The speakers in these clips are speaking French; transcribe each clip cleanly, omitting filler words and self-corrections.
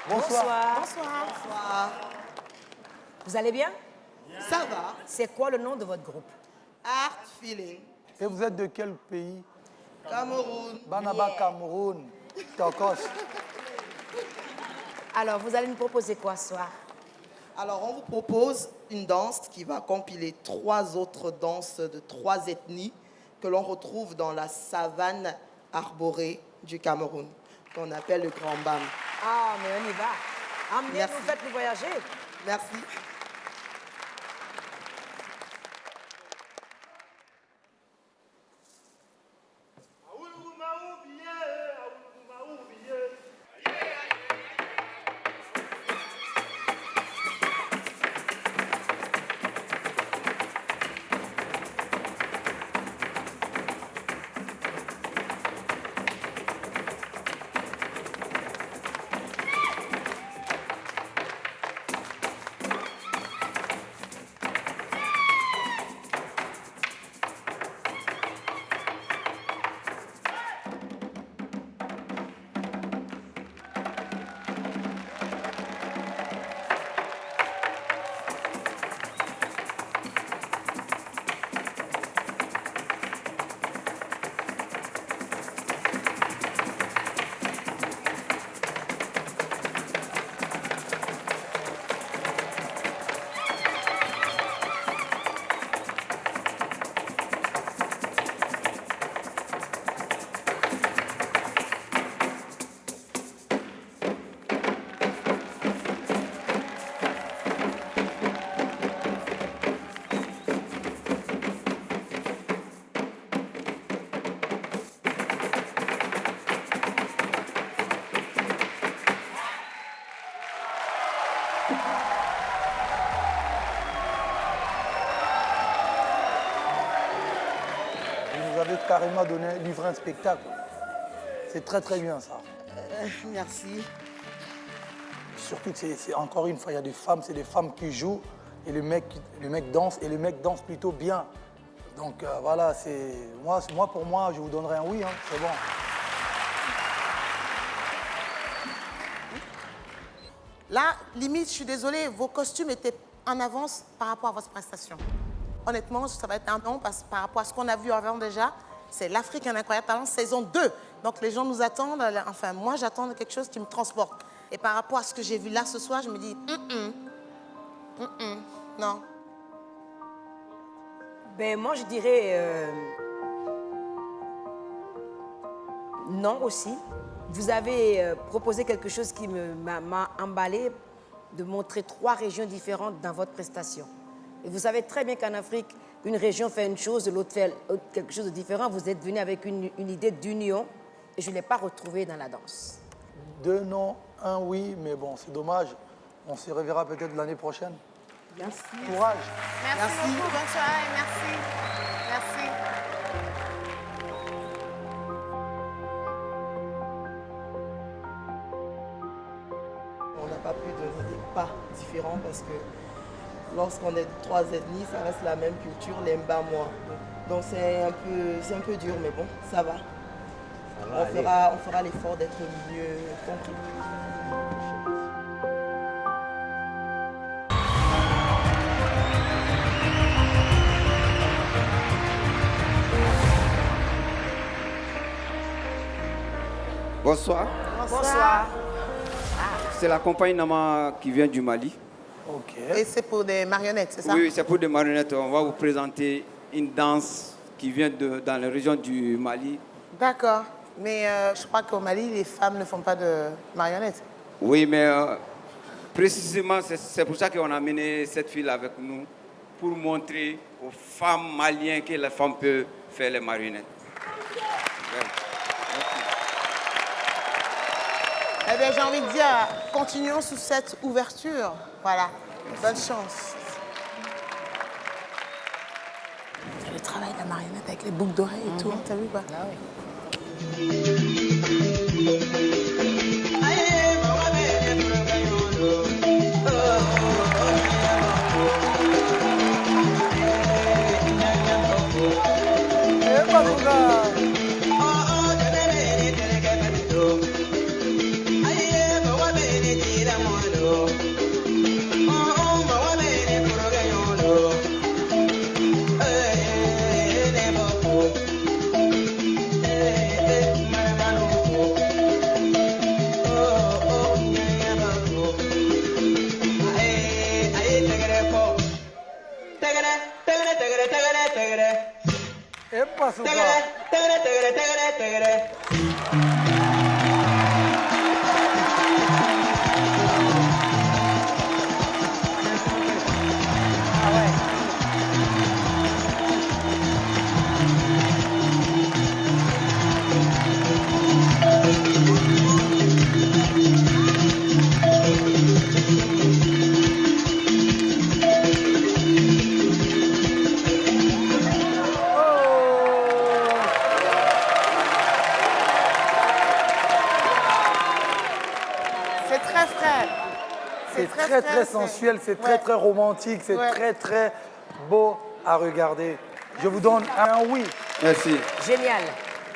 Bonsoir. Bonsoir. Vous allez bien? Ça va? C'est quoi le nom de votre groupe? Art Feeling. Et vous êtes de quel pays? Cameroun. Banaba, Cameroun. Tokos. Alors, vous allez nous proposer quoi ce soir? Alors, on vous propose une danse qui va compiler 3 autres danses de 3 ethnies que l'on retrouve dans la savane arborée du Cameroun, qu'on appelle le Grand Bam. Ah, mais on y va. Emmenez-nous, faites-nous voyager. Merci. Vous avez carrément livré un spectacle. C'est très très bien ça. Merci. Surtout, c'est encore une fois, il y a des femmes, c'est des femmes qui jouent et le mec danse et le mec danse plutôt bien. Donc voilà, c'est moi pour moi, je vous donnerai un oui, hein, c'est bon. Là, limite, je suis désolée, vos costumes étaient en avance par rapport à votre prestation. Honnêtement, ça va être un non parce que par rapport à ce qu'on a vu avant déjà, c'est l'Afrique un incroyable talent saison 2. Donc les gens nous attendent, enfin moi j'attends quelque chose qui me transporte. Et par rapport à ce que j'ai vu là ce soir, je me dis, non. Ben, moi, je dirais non aussi. Vous avez proposé quelque chose qui m'a emballé, de montrer 3 régions différentes dans votre prestation. Et vous savez très bien qu'en Afrique, une région fait une chose, l'autre fait quelque chose de différent. Vous êtes venu avec une idée d'union et je ne l'ai pas retrouvée dans la danse. 2 non, 1 oui, mais bon, c'est dommage. On se reverra peut-être l'année prochaine. Merci. Courage. Merci beaucoup, bonne soirée, merci. Merci. On n'a pas pu donner des pas différents parce que lorsqu'on est 3 ethnies, ça reste la même culture, les Mba-moi. Donc c'est un peu dur, mais bon, ça va. On fera l'effort d'être mieux compris. Bonsoir. Bonsoir. C'est la compagnie Nama qui vient du Mali. Ok. Et c'est pour des marionnettes, c'est ça? Oui, c'est pour des marionnettes. On va vous présenter une danse qui vient dans la région du Mali. D'accord. Mais je crois qu'au Mali, les femmes ne font pas de marionnettes. Oui, mais précisément, c'est pour ça qu'on a amené cette fille avec nous, pour montrer aux femmes maliennes que les femmes peuvent faire les marionnettes. Eh bien, j'ai envie de dire, continuons sous cette ouverture. Voilà. Bonne chance. Le travail de la marionnette avec les boucles d'oreilles et tout, t'as vu quoi? Ah oui. passe ou pas? C'est très frais. C'est très, très sensuel, c'est très, très romantique, c'est très, très beau à regarder. Je vous donne un oui. Merci. Génial.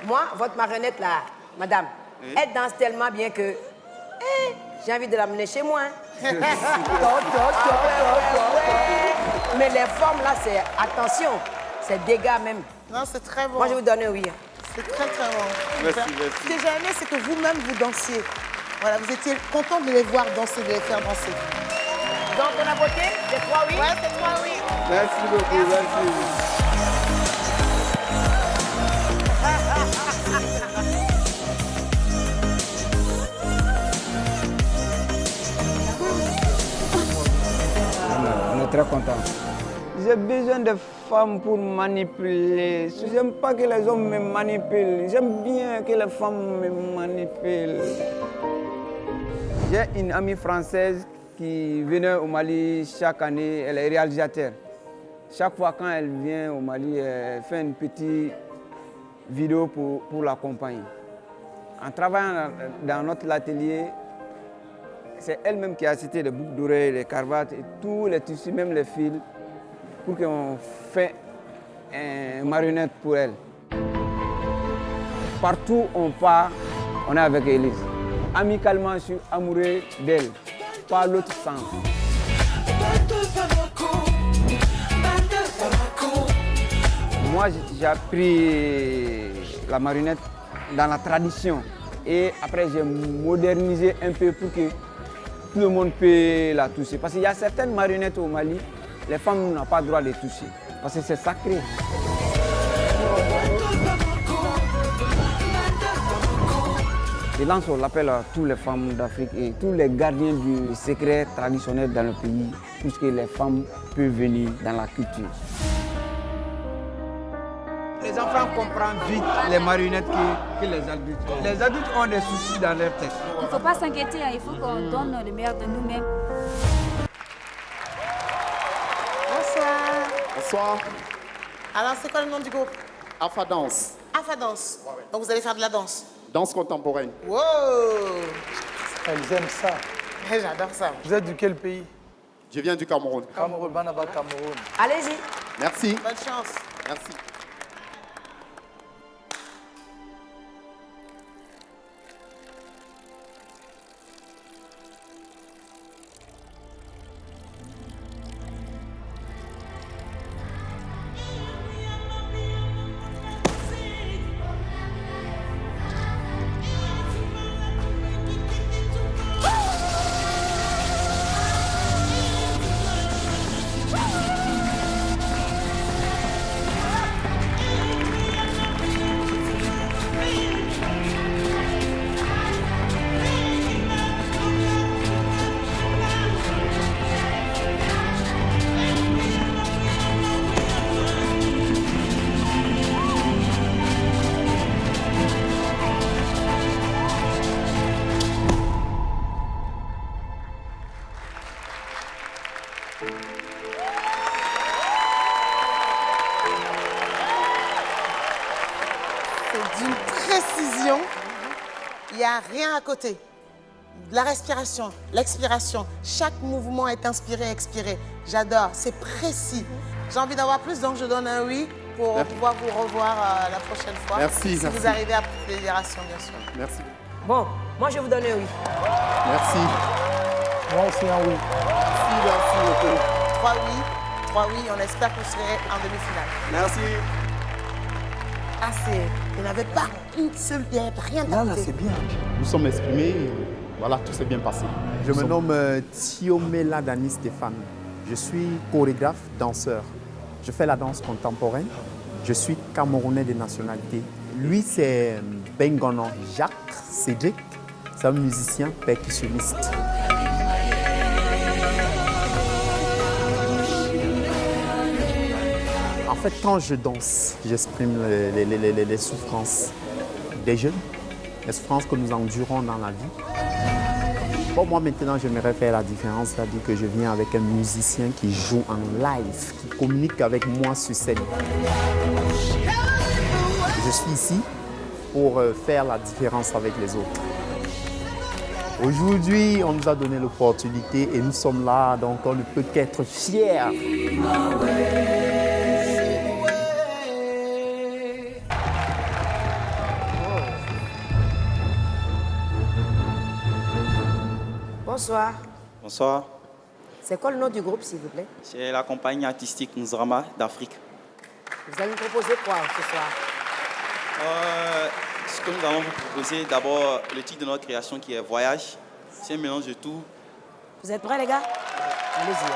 Moi, votre marionnette là, madame, elle danse tellement bien que j'ai envie de l'amener chez moi. Hein. Mais les formes là, c'est attention, c'est dégâts même. Non, c'est très bon. Moi, je vous donne un oui. C'est très, très bon. Merci, Super. merci. Ce que j'ai aimé, c'est que vous-même, vous dansiez. Voilà, vous étiez content de les voir danser, de les faire danser. Donc, on a voté, c'est 3 oui. Ouais, c'est toi, oui. Merci beaucoup, merci. On est très contents. J'ai besoin de femmes pour manipuler. Je n'aime pas que les hommes me manipulent. J'aime bien que les femmes me manipulent. J'ai une amie française qui venait au Mali chaque année. Elle est réalisatrice. Chaque fois quand elle vient au Mali, elle fait une petite vidéo pour l'accompagner. En travaillant dans notre atelier, c'est elle-même qui a cité les boucles d'oreilles, les cravates et tous les tissus, même les fils, pour qu'on fait une marionnette pour elle. Partout où on part, on est avec Élise. Amicalement, je suis amoureux d'elle, pas l'autre sens. Moi, j'ai appris la marionnette dans la tradition et après j'ai modernisé un peu pour que tout le monde peut la toucher. Parce qu'il y a certaines marionnettes au Mali, les femmes n'ont pas le droit de les toucher parce que c'est sacré. Je lance l'appel à toutes les femmes d'Afrique et tous les gardiens du secret traditionnel dans le pays, puisque les femmes peuvent venir dans la culture. Les enfants comprennent vite les marionnettes que les adultes. Les adultes ont des soucis dans leur tête. Il ne faut pas s'inquiéter, il faut qu'on donne le meilleur de nous-mêmes. Bonsoir. Bonsoir, Alors, c'est quoi le nom du groupe? Alpha Danse, Alpha Danse. Donc, vous allez faire de la danse. danse contemporaine. Wow. Elles aiment ça. J'adore ça. Vous êtes de quel pays? Je viens du Cameroun. Cameroun, Banaba, Cameroun. Allez-y. Merci. Bonne chance. Merci. C'est d'une précision. Il n'y a rien à côté. La respiration, l'expiration, chaque mouvement est inspiré, expiré. J'adore, c'est précis. J'ai envie d'avoir plus, donc je donne un oui pour pouvoir vous revoir la prochaine fois. Merci, Si merci. vous arrivez à fédération, bien sûr. Merci. Bon, moi, je vous donne un oui. Merci. Moi aussi un oui. Merci beaucoup. 3 oui, 3 oui. On espère que vous serez en demi-finale. Merci. Ah, il n'y avait pas une seule, il n'y avait rien Là, à là, côté. c'est bien. Nous sommes exprimés, et voilà, tout s'est bien passé. Je me nomme Thiomela Dani Stéphane. Je suis chorégraphe, danseur. Je fais la danse contemporaine Je suis Camerounais de nationalité. Lui, c'est Bengono Jacques Cédric. C'est un musicien percussionniste. En fait, quand je danse, j'exprime les souffrances des jeunes, les souffrances que nous endurons dans la vie. Bon, moi, maintenant, j'aimerais faire la différence, c'est-à-dire que je viens avec un musicien qui joue en live, qui communique avec moi sur scène. Je suis ici pour faire la différence avec les autres. Aujourd'hui, on nous a donné l'opportunité et nous sommes là, donc on ne peut qu'être fiers. Bonsoir. Bonsoir, C'est quoi le nom du groupe, s'il vous plaît? c'est la compagnie artistique Nzrama d'Afrique. Vous allez nous proposer quoi ce soir? Ce que nous allons vous proposer, d'abord le titre de notre création qui est Voyage. C'est un mélange de tout. Vous êtes prêts, les gars? Allez-y.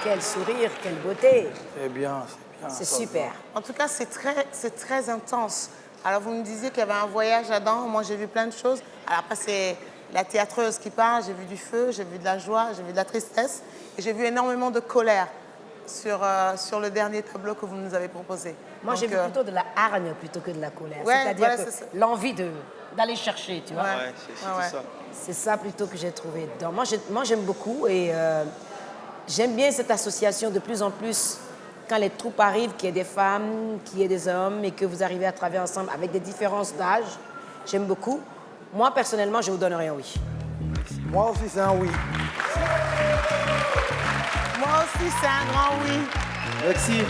Quel sourire, quelle beauté. C'est bien, c'est bien. C'est ça, super. En tout cas, c'est très intense. Alors, vous me disiez qu'il y avait un voyage là-dedans. Moi, j'ai vu plein de choses. Alors, après, c'est la théâtreuse qui parle. J'ai vu du feu, j'ai vu de la joie, j'ai vu de la tristesse. Et j'ai vu énormément de colère sur le dernier tableau que vous nous avez proposé. Moi, j'ai vu Donc, plutôt de la hargne plutôt que de la colère. Ouais, C'est-à-dire voilà, que c'est ça. l'envie d'aller chercher, tu vois. Ouais, c'est ouais. ça. C'est ça plutôt que j'ai trouvé dedans. Moi, j'aime beaucoup et j'aime bien cette association de plus en plus quand les troupes arrivent, qu'il y ait des femmes, qu'il y ait des hommes et que vous arrivez à travailler ensemble avec des différences d'âge. J'aime beaucoup. Moi, personnellement, je vous donnerai un oui. Moi aussi, c'est un oui. Moi aussi, c'est un grand oui. Merci.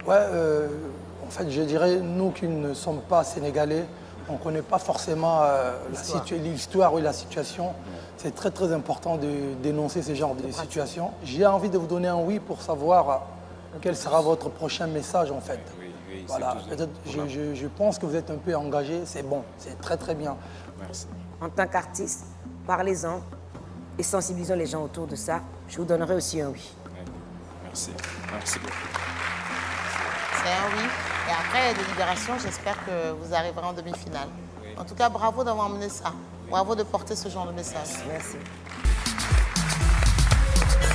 Ouais, en fait, je dirais, nous qui ne sommes pas sénégalais, on ne connaît pas forcément l'histoire ou la situation. C'est très très important de dénoncer ce genre de situations. J'ai envie de vous donner un oui pour savoir quel sera votre prochain message en fait. Oui, voilà, je pense que vous êtes un peu engagé, c'est bon, c'est très très bien. Merci. En tant qu'artiste, parlez-en et sensibilisons les gens autour de ça. Je vous donnerai aussi un oui. Merci. Merci beaucoup. C'est un oui. Et après délibération, j'espère que vous arriverez en demi-finale. Oui. En tout cas, bravo d'avoir mené ça. Oui. Bravo de porter ce genre de message. Merci.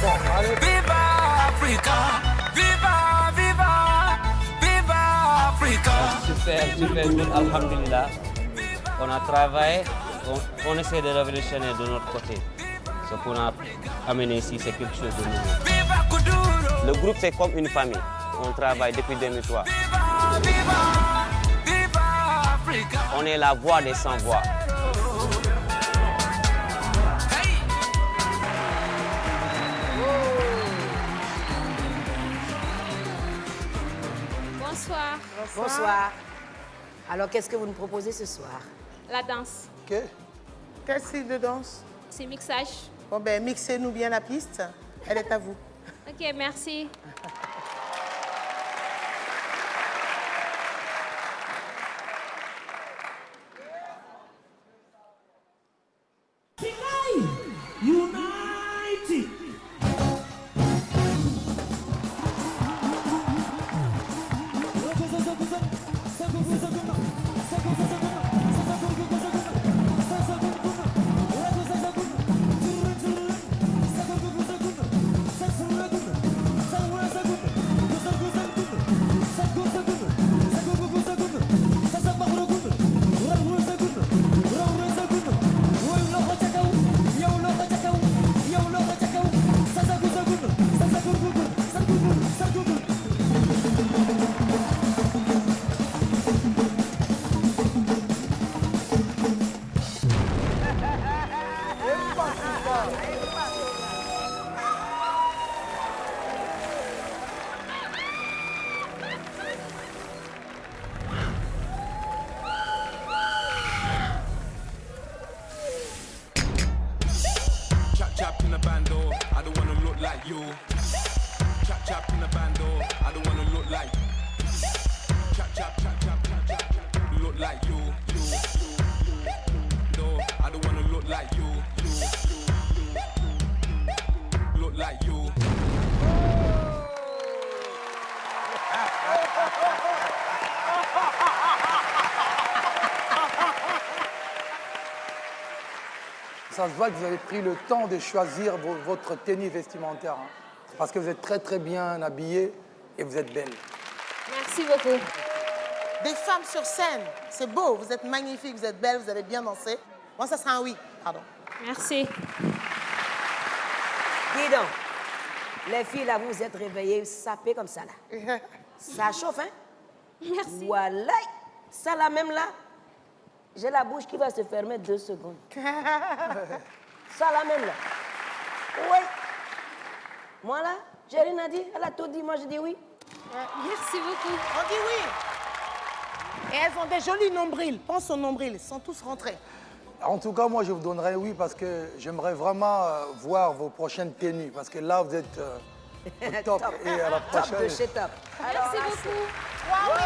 Bon, allez. Viva Africa! Viva, viva! Viva Africa! Super, good, alhamdulillah. On a travaillé, on essaie de révolutionner de notre côté. Ce qu'on a amené ici, c'est quelque chose de nouveau. Le groupe, c'est comme une famille. On travaille depuis 2003. On est la voix des sans-voix. Bonsoir. Bonsoir. Alors, qu'est-ce que vous nous proposez ce soir? La danse. Ok. Quel style de danse? C'est mixage. Bon, ben, mixez-nous bien la piste. Elle est à vous. Ok, merci. Chap in the bando, I don't wanna look like you. Chap in the bando, I don't wanna look like. Chap, look like you. No, I don't wanna look like you. Look like you. Ça se voit que vous avez pris le temps de choisir votre tenue vestimentaire. Hein. Parce que vous êtes très très bien habillée et vous êtes belle. Merci beaucoup. Des femmes sur scène, c'est beau. Vous êtes magnifique, vous êtes belle, vous avez bien dansé. Moi, ça sera un oui. Pardon. Merci. Dis donc, les filles là, vous êtes réveillées, sapées comme ça là. Ça chauffe, hein? Merci. Voilà, ça là même là, j'ai la bouche qui va se fermer 2 secondes. Ça là même là. Oui. Moi là, j'ai rien à dire. Elle a tout dit, moi je dis oui. Merci beaucoup. On dit oui. Et elles ont des jolis nombrils. Pense aux nombrils, ils sont tous rentrés. En tout cas, moi, je vous donnerai oui parce que j'aimerais vraiment voir vos prochaines tenues. Parce que là, vous êtes au top. Et à la prochaine. Top de chez top. Merci beaucoup. 3 oui.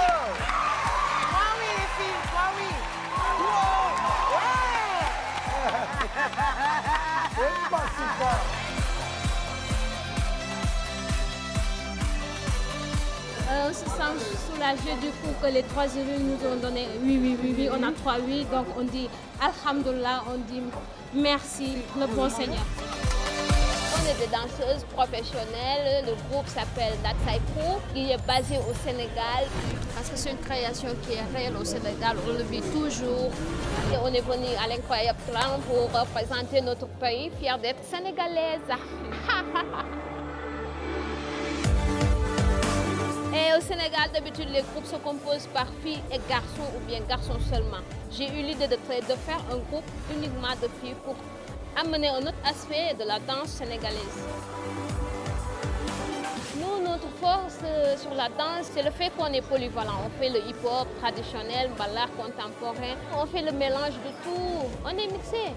3 oui, les filles. 3 oui. C'est pas super. On se sent soulagé du coup que les 3 jurys nous ont donné oui. On a 3 oui, donc on dit Alhamdulillah, on dit merci, le bon Seigneur. On est des danseuses professionnelles. Le groupe s'appelle Datsaipo, qui est basé au Sénégal. Parce que c'est une création qui est réelle au Sénégal, on le vit toujours. Et on est venu à l'incroyable talent pour représenter notre pays, fiers d'être sénégalaise. Et au Sénégal, d'habitude, les groupes se composent par filles et garçons ou bien garçons seulement. J'ai eu l'idée de faire un groupe uniquement de filles pour amener un autre aspect de la danse sénégalaise. Nous, notre force sur la danse, c'est le fait qu'on est polyvalent. On fait le hip-hop traditionnel, l'art contemporain. On fait le mélange de tout. On est mixé.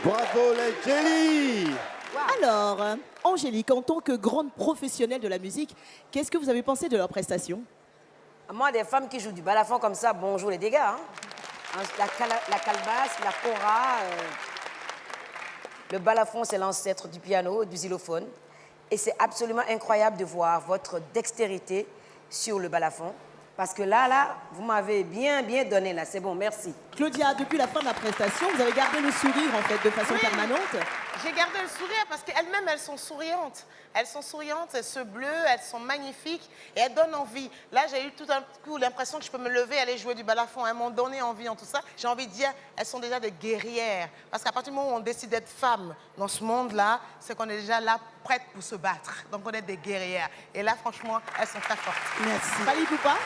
Bravo les Jelly! Alors, Angélique, en tant que grande professionnelle de la musique, qu'est-ce que vous avez pensé de leur prestation? Moi, des femmes qui jouent du balafon comme ça, bonjour les dégâts. Hein. La calebasse, la kora. Le balafon, c'est l'ancêtre du piano, du xylophone. Et c'est absolument incroyable de voir votre dextérité sur le balafon. Parce que là, vous m'avez bien donné, là. C'est bon, merci. Claudia, depuis la fin de la prestation, vous avez gardé le sourire, en fait, de façon permanente. J'ai gardé le sourire parce qu'elles-mêmes, elles sont souriantes. Elles sont souriantes, elles se bleuent, elles sont magnifiques et elles donnent envie. Là, j'ai eu tout un coup l'impression que je peux me lever, aller jouer du balafon. Elles m'ont donné envie en tout ça. J'ai envie de dire, elles sont déjà des guerrières. Parce qu'à partir du moment où on décide d'être femme dans ce monde-là, c'est qu'on est déjà là, prête pour se battre. Donc, on est des guerrières. Et là, franchement, elles sont très fortes. Merci. Fali Poupa.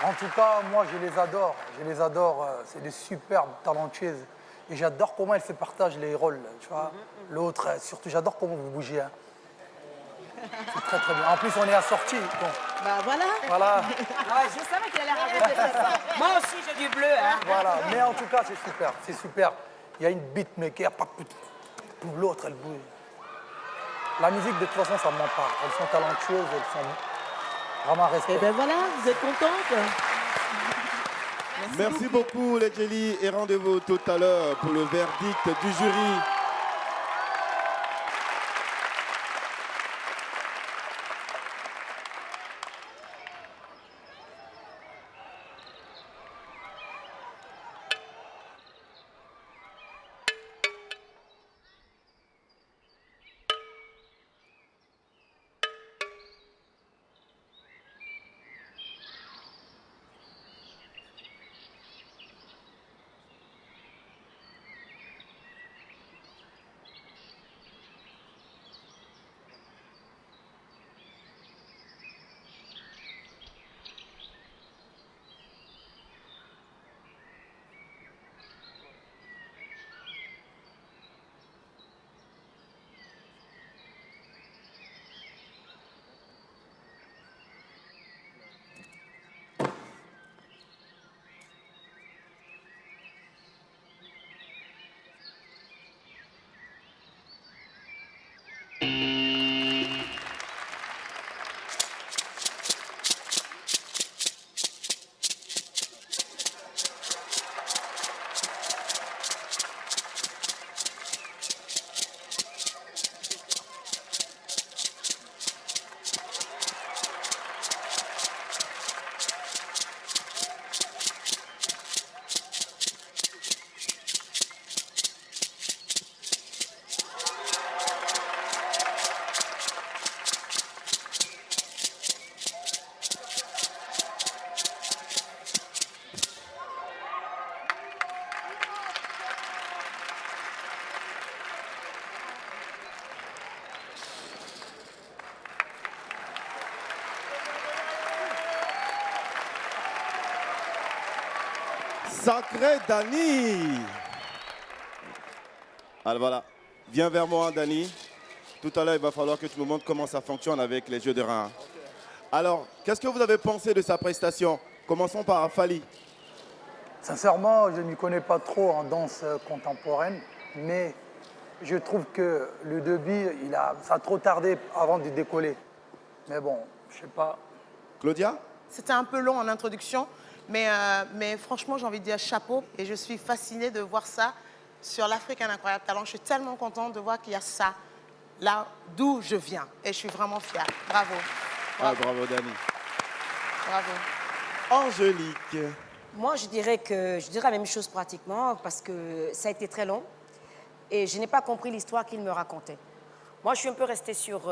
En tout cas, moi, je les adore. Je les adore. C'est des superbes talentueuses. Et j'adore comment elles se partagent les rôles. Tu vois, l'autre, surtout, j'adore comment vous bougez. Hein. C'est très, très bien. En plus, on est assortis. Donc. Bah voilà. Voilà. Je savais qu'il allait raconter ça. Moi aussi, j'ai du bleu. Hein. Voilà. Mais en tout cas, c'est super. C'est super. Il y a une beatmaker. L'autre, elle bouge. La musique, de toute façon, ça ne ment pas. Elles sont talentueuses. Elles sont vraiment respectées. Et ben voilà, vous êtes contente? Merci beaucoup les Jelly et rendez-vous tout à l'heure pour le verdict du jury. Sacré Dani. Alors voilà, viens vers moi, Dani. Tout à l'heure, il va falloir que tu nous montres comment ça fonctionne avec les jeux de reins. Alors, qu'est-ce que vous avez pensé de sa prestation? Commençons par Fally. Sincèrement, je ne m'y connais pas trop en danse contemporaine, mais je trouve que le début, ça a trop tardé avant de décoller. Mais bon, je sais pas. Claudia? C'était un peu long en introduction, mais franchement, j'ai envie de dire chapeau. Et je suis fascinée de voir ça sur l'Afrique, un incroyable talent. Je suis tellement contente de voir qu'il y a ça, là d'où je viens. Et je suis vraiment fière. Bravo. Ah, bravo, Dani. Bravo. Angélique. Moi, je dirais la même chose pratiquement parce que ça a été très long et je n'ai pas compris l'histoire qu'il me racontait. Moi, je suis un peu restée sur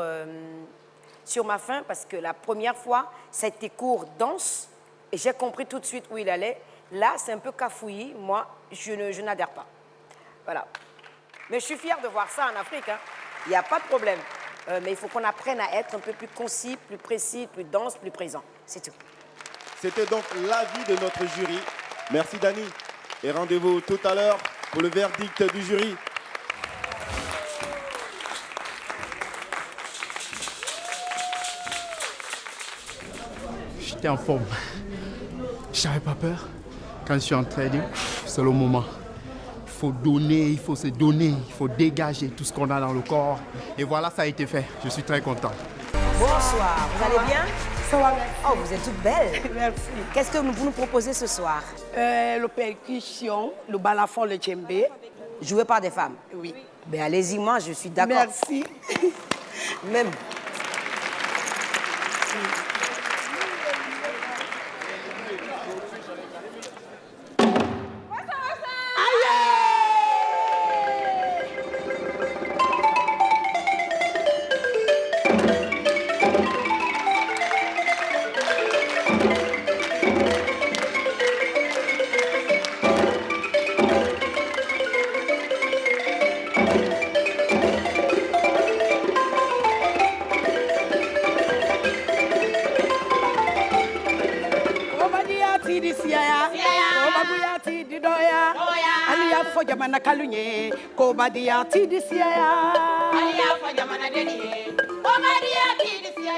ma faim parce que la première fois, ça a été court, dense et j'ai compris tout de suite où il allait. Là, c'est un peu cafouillis. Moi, je n'adhère pas. Voilà. Mais je suis fière de voir ça en Afrique. Hein. Il n'y a pas de problème. Mais il faut qu'on apprenne à être un peu plus concis, plus précis, plus dense, plus présent. C'est tout. C'était donc l'avis de notre jury. Merci Dani. Et rendez-vous tout à l'heure pour le verdict du jury. J'étais en forme. Je n'avais pas peur. Quand je suis entré, je dis, c'est le moment. Il faut donner, il faut se donner, il faut dégager tout ce qu'on a dans le corps. Et voilà, ça a été fait. Je suis très content. Bonsoir, vous allez bien? Ça va, merci. Oh, vous êtes toute belle. Merci. Qu'est-ce que vous nous proposez ce soir? Le percussion, le balafon, le djembé. Joué par des femmes? Oui. Ben allez-y, moi, je suis d'accord. Merci. Même. Jamana kalunye ko badia tidisia aliya fa jamana deni ko badia tidisia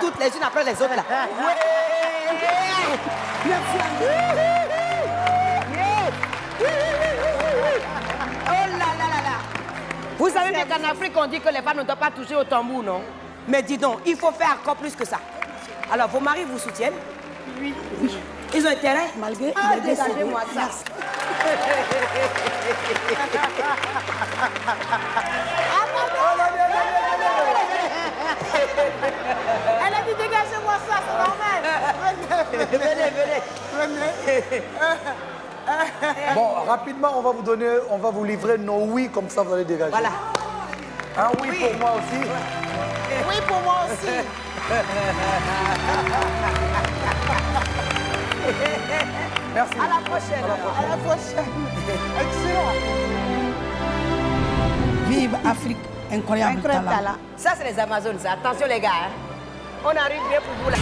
toutes les unes après les autres là. Ouais. Oh là là là là. Vous savez bien qu'en Afrique, on dit que les femmes ne doivent pas toucher au tambour, non? Mais dis donc, il faut faire encore plus que ça. Alors, vos maris vous soutiennent? Oui. Ils ont intérêt? Malgré dégagez-moi ça. Elle a dit dégagez-moi ça, c'est normal. Venez. Bon, rapidement, on va vous livrer nos oui, comme ça vous allez dégager. Voilà. Un oui, oui pour moi aussi. Oui pour moi aussi. Merci. À la prochaine. À la prochaine. Excellent. Vive Afrique, incroyable talent. Ça, c'est les Amazones. Ça. Attention, les gars. Hein. On arrive bien pour vous là.